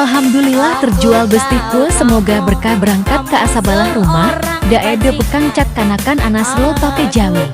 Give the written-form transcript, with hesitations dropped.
Alhamdulillah terjual bestiku, semoga berkah berangkat ke asabalah rumah. Daede bekang cat kanakan anas lo pake jawi.